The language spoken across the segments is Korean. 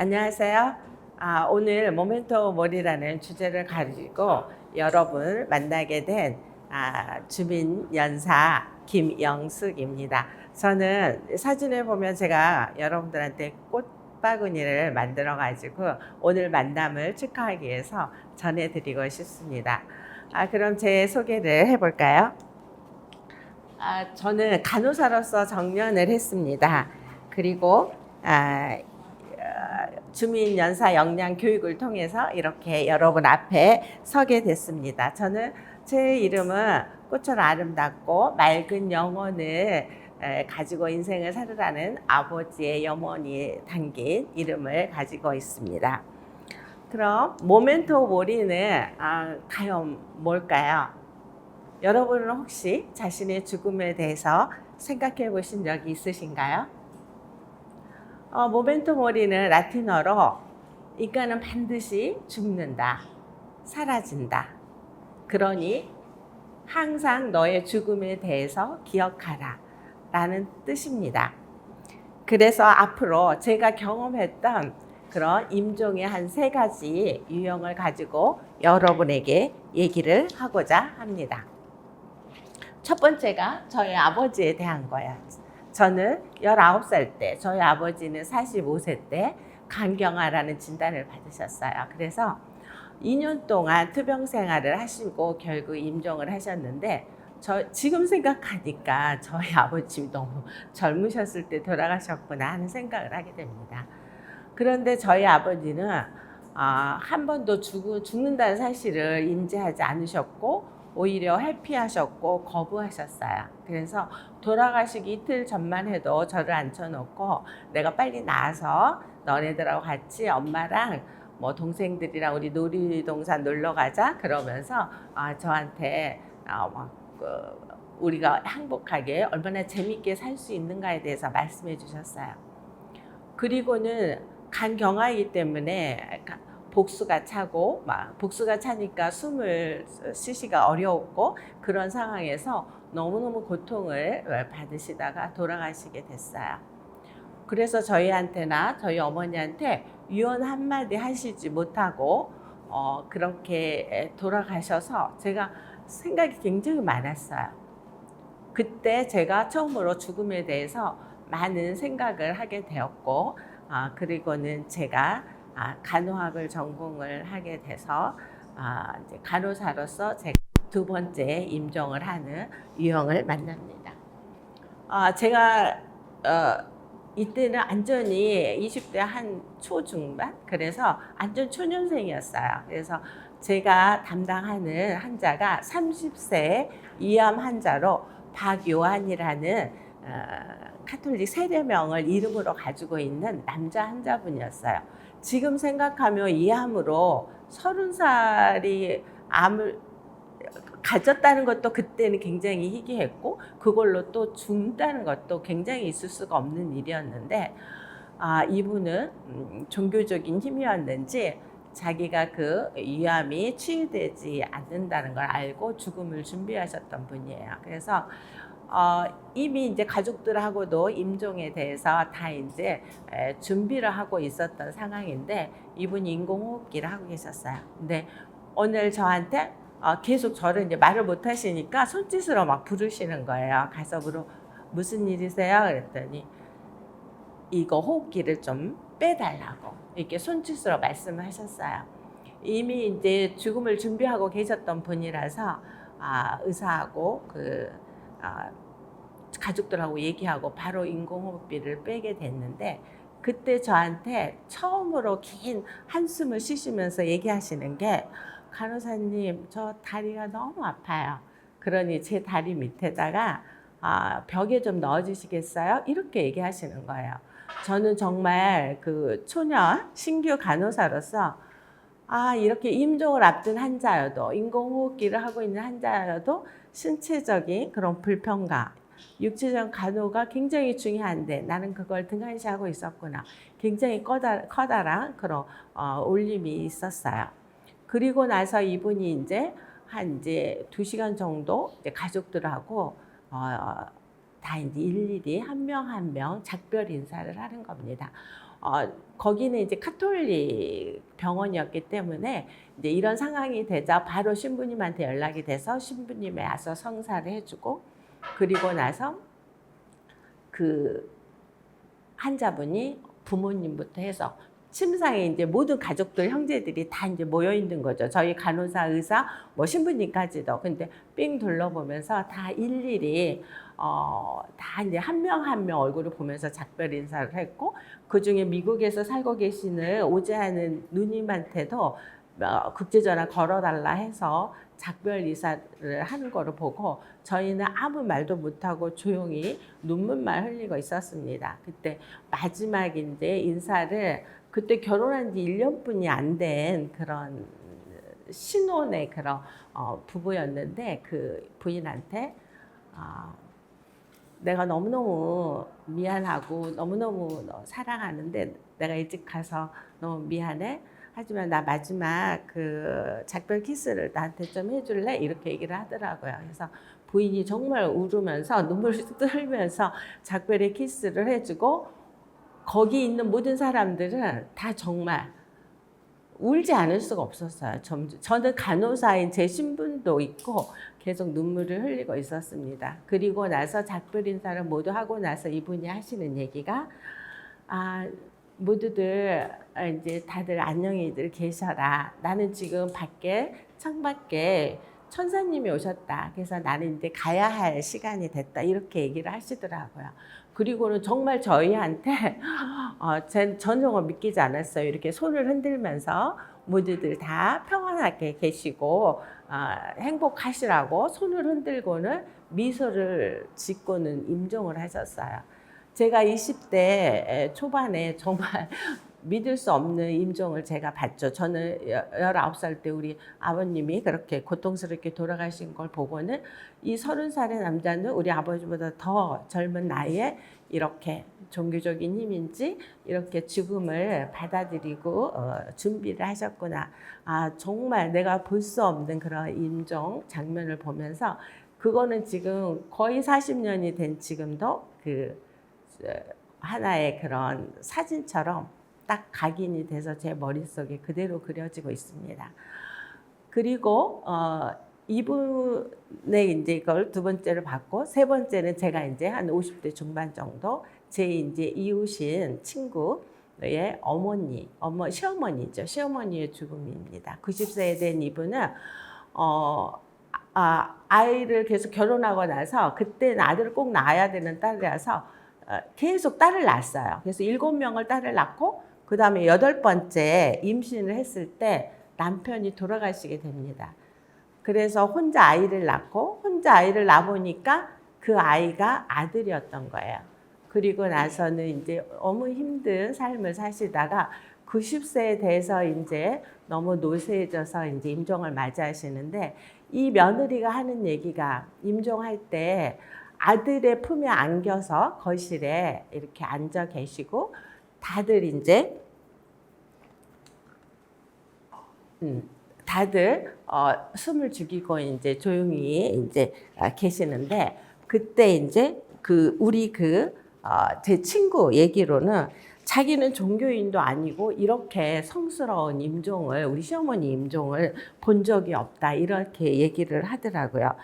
안녕하세요. 오늘 모멘토 몰이라는 주제를 가지고 여러분을 만나게 된 주민연사 김영숙입니다. 저는 사진을 보면 제가 여러분들한테 꽃바구니를 만들어 가지고 오늘 만남을 축하하기 위해서 전해드리고 싶습니다. 그럼 제 소개를 해볼까요? 저는 간호사로서 정년을 했습니다. 그리고 주민 연사 역량 교육을 통해서 이렇게 여러분 앞에 서게 됐습니다. 저는 제 이름은 꽃처럼 아름답고 맑은 영혼을 가지고 인생을 살으라는 아버지의 염원이 담긴 이름을 가지고 있습니다. 그럼 모멘토 모리는 과연 뭘까요? 여러분은 혹시 자신의 죽음에 대해서 생각해 보신 적이 있으신가요? 모멘토 모리는 라틴어로 인간은 반드시 죽는다, 사라진다. 그러니 항상 너의 죽음에 대해서 기억하라 라는 뜻입니다. 그래서 앞으로 제가 경험했던 그런 임종의 한 3가지 유형을 가지고 여러분에게 얘기를 하고자 합니다. 첫 번째가 저희 아버지에 대한 거예요. 저는 19살 때, 저희 아버지는 45세 때 간경화라는 진단을 받으셨어요. 그래서 2년 동안 투병 생활을 하시고 결국 임종을 하셨는데, 지금 생각하니까 저희 아버지 너무 젊으셨을 때 돌아가셨구나 하는 생각을 하게 됩니다. 그런데 저희 아버지는 한 번도 죽는다는 사실을 인지하지 않으셨고 오히려 회피하셨고 거부하셨어요. 그래서 돌아가시기 이틀 전만 해도 저를 앉혀놓고 내가 빨리 나와서 너네들하고 같이 엄마랑 뭐 동생들이랑 우리 놀이동산 놀러 가자 그러면서 저한테 우리가 행복하게 얼마나 재밌게 살 수 있는가에 대해서 말씀해 주셨어요. 그리고는 간경화이기 때문에 복수가 차고 복수가 차니까 숨을 쉬기가 어려웠고 그런 상황에서 너무너무 고통을 받으시다가 돌아가시게 됐어요. 그래서 저희한테나 저희 어머니한테 유언 한마디 하시지 못하고 그렇게 돌아가셔서 제가 생각이 굉장히 많았어요. 그때 제가 처음으로 죽음에 대해서 많은 생각을 하게 되었고 그리고는 제가 간호학을 전공을 하게 돼서 이제 간호사로서 제가 2번째 임종을 하는 유형을 만납니다. 제가 이때는 안전이 20대 한 초중반 그래서 안전 초년생이었어요. 그래서 제가 담당하는 환자가 30세 이암 환자로 박요한이라는 카톨릭 세례명을 이름으로 가지고 있는 남자 환자분이었어요. 지금 생각하면 이 암으로 30살이 암을 가졌다는 것도 그때는 굉장히 희귀했고 그걸로 또 죽는다는 것도 굉장히 있을 수가 없는 일이었는데 이분은 종교적인 힘이었는지 자기가 그 위암이 치유되지 않는다는 걸 알고 죽음을 준비하셨던 분이에요. 그래서 이미 이제 가족들하고도 임종에 대해서 다 이제 준비를 하고 있었던 상황인데 이분이 인공호흡기를 하고 계셨어요. 근데 오늘 저한테 계속 저를 이제 말을 못 하시니까 손짓으로 막 부르시는 거예요. 가서 무슨 일이세요? 그랬더니 이거 호흡기를 좀 빼달라고 이렇게 손짓으로 말씀을 하셨어요. 이미 이제 죽음을 준비하고 계셨던 분이라서 의사하고 가족들하고 얘기하고 바로 인공호흡기를 빼게 됐는데 그때 저한테 처음으로 긴 한숨을 쉬시면서 얘기하시는 게 간호사님 저 다리가 너무 아파요. 그러니 제 다리 밑에다가 벽에 좀 넣어주시겠어요? 이렇게 얘기하시는 거예요. 저는 정말 그 초년 신규 간호사로서 이렇게 임종을 앞둔 환자여도 인공호흡기를 하고 있는 환자여도 신체적인 그런 불편감, 육체적 간호가 굉장히 중요한데 나는 그걸 등한시하고 있었구나. 굉장히 커다란 그런 울림이 있었어요. 그리고 나서 이분이 이제 한 2시간 정도 이제 가족들하고 다 이제 일일이 한 명 한 명 작별 인사를 하는 겁니다. 거기는 이제 카톨릭 병원이었기 때문에 이제 이런 상황이 되자 바로 신부님한테 연락이 돼서 신부님이 와서 성사를 해주고, 그리고 나서 그 환자분이 부모님부터 해서 침상에 이제 모든 가족들, 형제들이 다 이제 모여 있는 거죠. 저희 간호사, 의사, 뭐 신부님까지도. 근데 삥 둘러보면서 다 일일이 다 이제 한 명 한 명 얼굴을 보면서 작별 인사를 했고, 그 중에 미국에서 살고 계시는 오재하는 누님한테도 국제전화 걸어달라 해서 작별 인사를 하는 거를 보고 저희는 아무 말도 못하고 조용히 눈물만 흘리고 있었습니다. 그때 마지막인데 인사를, 그때 결혼한 지 1년뿐이 안 된 그런 신혼의 그런 부부였는데, 그 부인한테 내가 너무너무 미안하고 너무너무 사랑하는데 내가 일찍 가서 너무 미안해. 하지만 나 마지막 그 작별 키스를 나한테 좀 해줄래? 이렇게 얘기를 하더라고요. 그래서 부인이 정말 울으면서 눈물을 흘리면서 작별의 키스를 해주고, 거기 있는 모든 사람들은 다 정말 울지 않을 수가 없었어요. 저는 간호사인 제 신분도 있고 계속 눈물을 흘리고 있었습니다. 그리고 나서 작별 인사를 모두 하고 나서 이분이 하시는 얘기가, 모두들 이제 다들 안녕히들 계셔라. 나는 지금 밖에 창밖에 천사님이 오셨다. 그래서 나는 이제 가야 할 시간이 됐다. 이렇게 얘기를 하시더라고요. 그리고는 정말 저희한테 전 정말 믿기지 않았어요. 이렇게 손을 흔들면서 모두들 다 평안하게 계시고 행복하시라고 손을 흔들고는 미소를 짓고는 임종을 하셨어요. 제가 20대 초반에 정말 믿을 수 없는 임종을 제가 봤죠. 저는 19살 때 우리 아버님이 그렇게 고통스럽게 돌아가신 걸 보고는 이 30살의 남자는 우리 아버지보다 더 젊은 나이에 이렇게 종교적인 힘인지 이렇게 죽음을 받아들이고 준비를 하셨구나. 정말 내가 볼 수 없는 그런 임종 장면을 보면서, 그거는 지금 거의 40년이 된 지금도 그 하나의 그런 사진처럼 딱 각인이 돼서 제 머릿속에 그대로 그려지고 있습니다. 그리고 이분의 이제 이걸 두 번째를 받고, 세 번째는 제가 이제 한 50대 중반 정도 제 이제 이웃인 친구의 시어머니죠. 시어머니의 죽음입니다. 90세에 된 이분은 아이를 계속 결혼하고 나서, 그때는 아들을 꼭 낳아야 되는 딸이라서 계속 딸을 낳았어요. 그래서 7명을 딸을 낳고, 그 다음에 8번째 임신을 했을 때 남편이 돌아가시게 됩니다. 그래서 혼자 아이를 낳고, 혼자 아이를 낳아보니까 그 아이가 아들이었던 거예요. 그리고 나서는 이제 너무 힘든 삶을 사시다가 90세에 돼서 이제 너무 노쇠해져서 이제 임종을 맞이하시는데, 이 며느리가 하는 얘기가, 임종할 때 아들의 품에 안겨서 거실에 이렇게 앉아 계시고, 다들 이제 숨을 죽이고 이제 조용히 이제 계시는데, 그때 이제 제 친구 얘기로는 자기는 종교인도 아니고 이렇게 성스러운 임종을, 우리 시어머니 임종을 본 적이 없다, 이렇게 얘기를 하더라고요.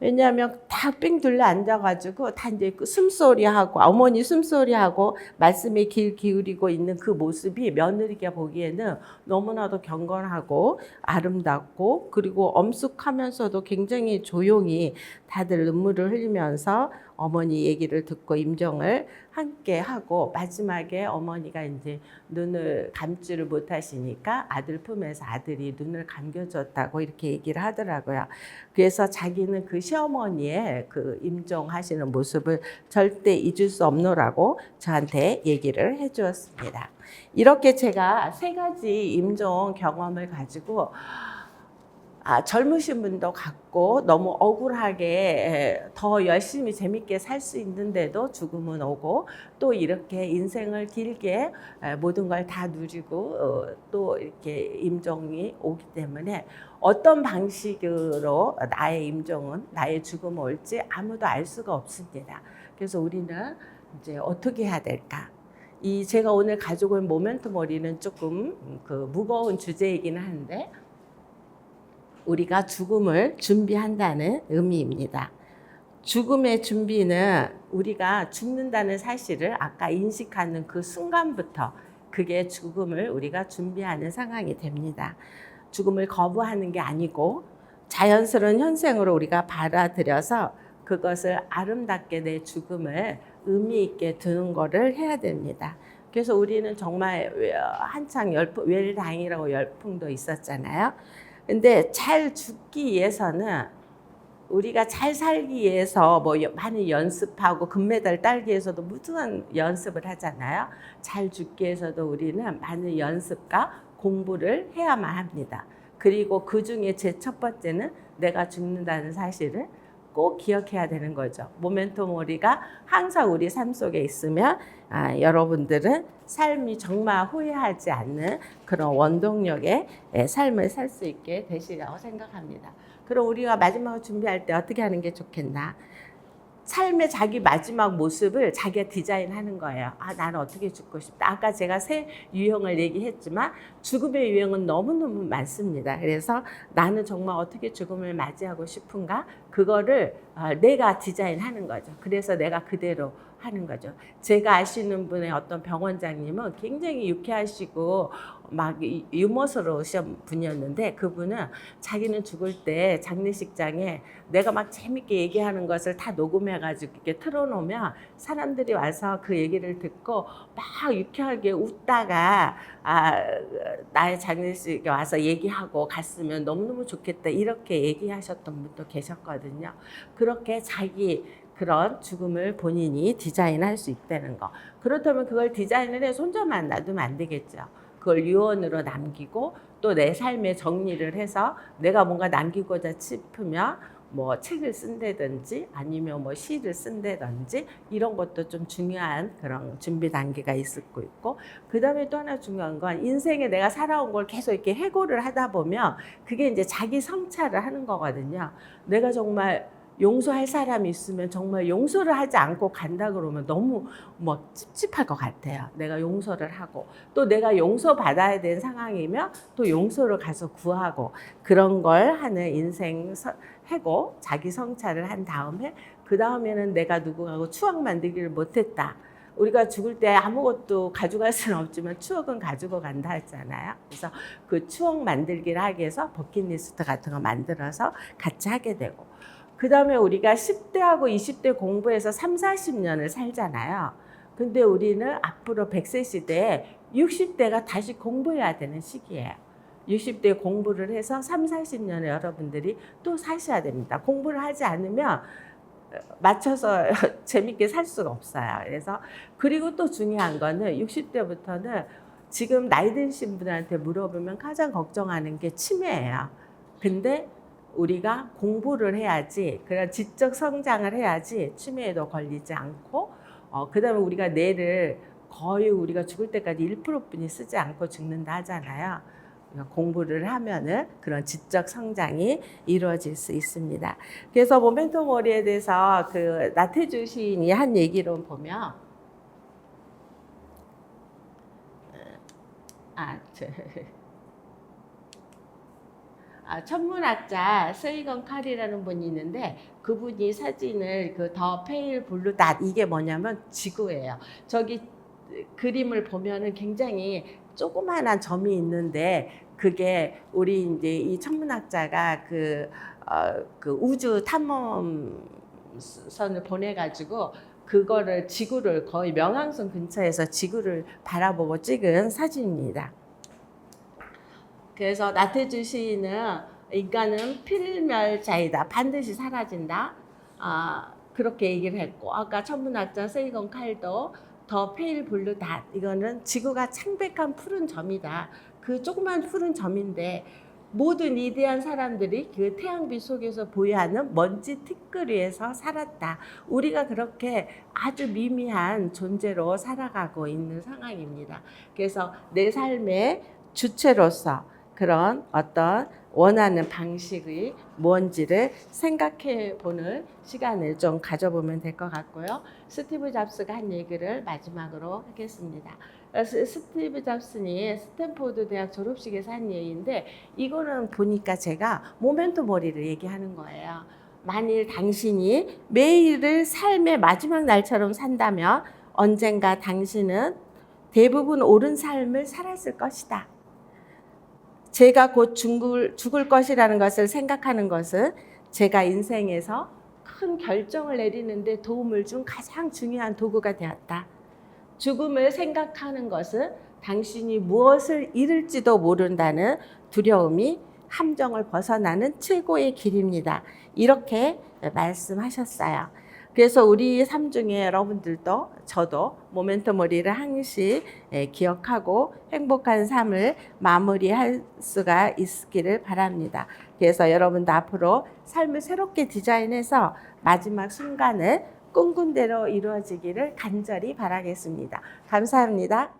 왜냐하면 다 삥 둘러 앉아가지고 다 이제 숨소리하고, 어머니 숨소리하고 말씀에 귀 기울이고 있는 그 모습이 며느리가 보기에는 너무나도 경건하고 아름답고, 그리고 엄숙하면서도 굉장히 조용히 다들 눈물을 흘리면서 어머니 얘기를 듣고 임종을 함께 하고, 마지막에 어머니가 이제 눈을 감지를 못하시니까 아들 품에서 아들이 눈을 감겨줬다고 이렇게 얘기를 하더라고요. 그래서 자기는 그 시어머니의 그 임종하시는 모습을 절대 잊을 수 없노라고 저한테 얘기를 해주었습니다. 이렇게 제가 3가지 임종 경험을 가지고 젊으신 분도 같고 너무 억울하게 더 열심히 재밌게 살 수 있는데도 죽음은 오고, 또 이렇게 인생을 길게 모든 걸 다 누리고 또 이렇게 임종이 오기 때문에 어떤 방식으로 나의 임종은, 나의 죽음은 올지 아무도 알 수가 없습니다. 그래서 우리는 이제 어떻게 해야 될까? 이 제가 오늘 가지고 온 모멘텀 머리는 조금 그 무거운 주제이기는 한데 우리가 죽음을 준비한다는 의미입니다. 죽음의 준비는 우리가 죽는다는 사실을 아까 인식하는 그 순간부터 그게 죽음을 우리가 준비하는 상황이 됩니다. 죽음을 거부하는 게 아니고 자연스러운 현상으로 우리가 받아들여서 그것을 아름답게 내 죽음을 의미 있게 두는 거를 해야 됩니다. 그래서 우리는 정말 한창 웰당이라고 열풍도 있었잖아요. 근데 잘 죽기 위해서는 우리가 잘 살기 위해서 뭐 많이 연습하고 금메달 따기 위해서도 무수한 연습을 하잖아요. 잘 죽기 위해서도 우리는 많은 연습과 공부를 해야만 합니다. 그리고 그 중에 제 첫 번째는 내가 죽는다는 사실을 꼭 기억해야 되는 거죠. 모멘텀 머리가 항상 우리 삶 속에 있으면 여러분들은 삶이 정말 후회하지 않는 그런 원동력의 삶을 살 수 있게 되시라고 생각합니다. 그럼 우리가 마지막을 준비할 때 어떻게 하는 게 좋겠나? 삶의 자기 마지막 모습을 자기가 디자인하는 거예요. 나는 어떻게 죽고 싶다. 아까 제가 새 유형을 얘기했지만 죽음의 유형은 너무너무 많습니다. 그래서 나는 정말 어떻게 죽음을 맞이하고 싶은가? 그거를 내가 디자인하는 거죠. 그래서 내가 그대로 하는 거죠. 제가 아시는 분의 어떤 병원장님은 굉장히 유쾌하시고 막 유머스러우신 분이었는데 그분은 자기는 죽을 때 장례식장에 내가 막 재밌게 얘기하는 것을 다 녹음해가지고 이렇게 틀어놓으면 사람들이 와서 그 얘기를 듣고 막 유쾌하게 웃다가 나의 장례식에 와서 얘기하고 갔으면 너무너무 좋겠다 이렇게 얘기하셨던 분도 계셨거든요. 그렇게 자기 그런 죽음을 본인이 디자인할 수 있다는 거. 그렇다면 그걸 디자인을 해서 혼자만 놔두면 안 되겠죠. 그걸 유언으로 남기고 또 내 삶의 정리를 해서 내가 뭔가 남기고자 싶으면 뭐 책을 쓴다든지 아니면 뭐 시를 쓴다든지 이런 것도 좀 중요한 그런 준비 단계가 있고 그 다음에 또 하나 중요한 건 인생에 내가 살아온 걸 계속 이렇게 해고를 하다 보면 그게 이제 자기 성찰을 하는 거거든요. 내가 정말 용서할 사람이 있으면 정말 용서를 하지 않고 간다 그러면 너무 뭐 찝찝할 것 같아요. 내가 용서를 하고 또 내가 용서받아야 되는 상황이면 또 용서를 가서 구하고 그런 걸 하는 인생 해고 자기 성찰을 한 다음에 그 다음에는 내가 누구하고 추억 만들기를 못했다. 우리가 죽을 때 아무것도 가져갈 수는 없지만 추억은 가지고 간다 했잖아요. 그래서 그 추억 만들기를 하기 위해서 버킷리스트 같은 거 만들어서 같이 하게 되고 그 다음에 우리가 10대하고 20대 공부해서 3, 40년을 살잖아요. 근데 우리는 앞으로 100세 시대에 60대가 다시 공부해야 되는 시기예요. 60대 공부를 해서 3, 40년에 여러분들이 또 사셔야 됩니다. 공부를 하지 않으면 맞춰서 재밌게 살 수가 없어요. 그래서 그리고 또 중요한 거는 60대부터는 지금 나이 드신 분한테 물어보면 가장 걱정하는 게 치매예요. 근데 우리가 공부를 해야지, 그런 지적 성장을 해야지 치매에도 걸리지 않고, 그 다음에 우리가 뇌를 거의 우리가 죽을 때까지 1%뿐이 쓰지 않고 죽는다 하잖아요. 공부를 하면은 그런 지적 성장이 이루어질 수 있습니다. 그래서 모멘텀 머리에 대해서 그 나태주 시인이 한 얘기로 보면, 천문학자 세이건 칼이라는 분이 있는데 그분이 사진을 그 더 페일 블루 닷 이게 뭐냐면 지구예요. 저기 그림을 보면은 굉장히 조그만한 점이 있는데 그게 우리 이제 이 천문학자가 그 우주 탐험선을 보내가지고 그거를 지구를 거의 명왕성 근처에서 지구를 바라보고 찍은 사진입니다. 그래서 나태주 시인은 인간은 필멸자이다. 반드시 사라진다. 그렇게 얘기를 했고 아까 천문학자 세이건 칼도 더 페일 블루 닷 이거는 지구가 창백한 푸른 점이다. 그 조그만 푸른 점인데 모든 위대한 사람들이 그 태양빛 속에서 보유하는 먼지 티끌위에서 살았다. 우리가 그렇게 아주 미미한 존재로 살아가고 있는 상황입니다. 그래서 내 삶의 주체로서 그런 어떤 원하는 방식이 뭔지를 생각해 보는 시간을 좀 가져보면 될 것 같고요. 스티브 잡스가 한 얘기를 마지막으로 하겠습니다. 스티브 잡슨이 스탠포드 대학 졸업식에서 한 얘기인데 이거는 보니까 제가 모멘토 모리를 얘기하는 거예요. 만일 당신이 매일을 삶의 마지막 날처럼 산다면 언젠가 당신은 대부분 옳은 삶을 살았을 것이다. 제가 곧 죽을 것이라는 것을 생각하는 것은 제가 인생에서 큰 결정을 내리는데 도움을 준 가장 중요한 도구가 되었다. 죽음을 생각하는 것은 당신이 무엇을 잃을지도 모른다는 두려움이 함정을 벗어나는 최고의 길입니다. 이렇게 말씀하셨어요. 그래서 우리 삶 중에 여러분들도 저도 모멘토 모리를 항시 기억하고 행복한 삶을 마무리할 수가 있기를 바랍니다. 그래서 여러분도 앞으로 삶을 새롭게 디자인해서 마지막 순간을 꿈꾼 대로 이루어지기를 간절히 바라겠습니다. 감사합니다.